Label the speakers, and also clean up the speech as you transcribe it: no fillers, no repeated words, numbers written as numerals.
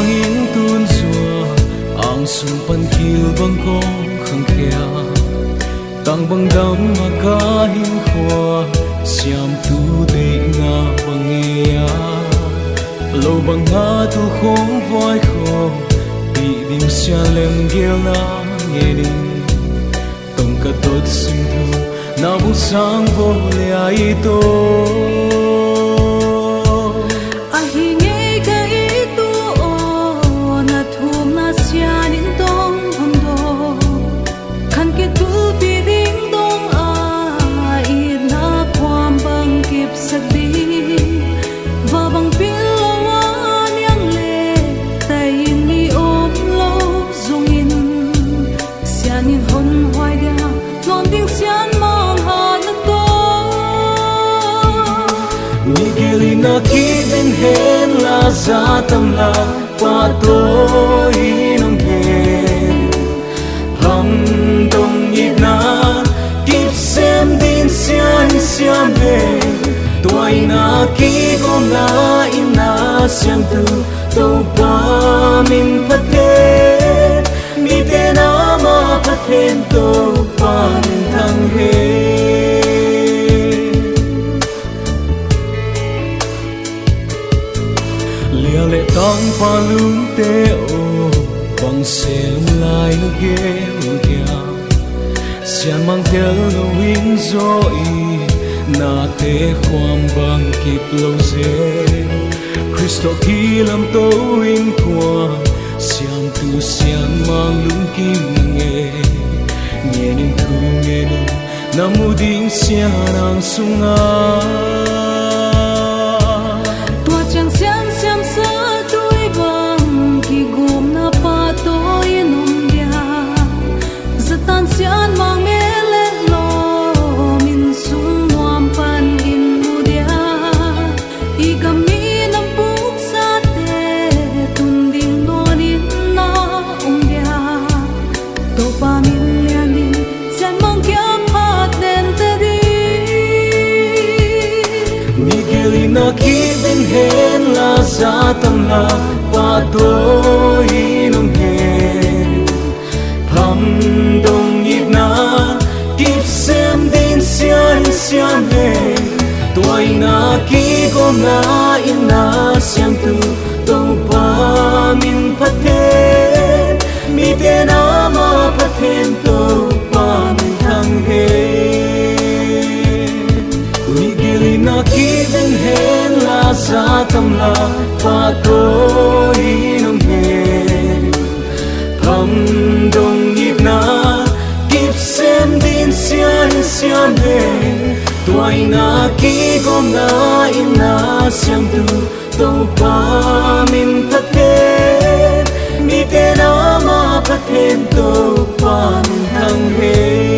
Speaker 1: in tun zua ang sung pan kil bang kong khang khia tang bang dam ma ka hin khwa siam tu de nga bang ya lo bang nga tu khong voi kho bi dim sia lem gel na nghe đi tông ka tot sim thu na bu sang vô le ai to na ki bên hen la za tâm la qua tôi nông hen hầm đông nhịp na kịp xem din xian xiam về tôi na ki gom na in na xiam tu đâu ba min phát thế mi te na ma phát thêm đâu ba min thăng hen lệ tang pa lung te o bang sem lai no ge u kia sian mang tel no win zo i na te khwam bang kip lo ze Christo ki lam to in kwa siam tu sian mang lung kim nge nghe nin thu nghe no nam mu ding sia nang sunga
Speaker 2: sian mang me le lo min sung nuam pan in mudia I gam mi nam puk sa te tun ding non in na dia to pa min lian din sian mang kya phat den te di
Speaker 1: ni geli na ki ben hen la za tam la pa to inong hen pham dong na kịp xem din xian xian về tôi na ki gom na in na xiam tu đâu ba min phát thế mi te na ma phát thêm đâu ba min thăng he mi gili na ki ben hen la za tam la pa tôi nong he pham dong nhịp na xem din xian xian về tôi na ki gom na in na xiam tu đâu ba min phát thế mi te na ma phát thêm đâu ba min thăng he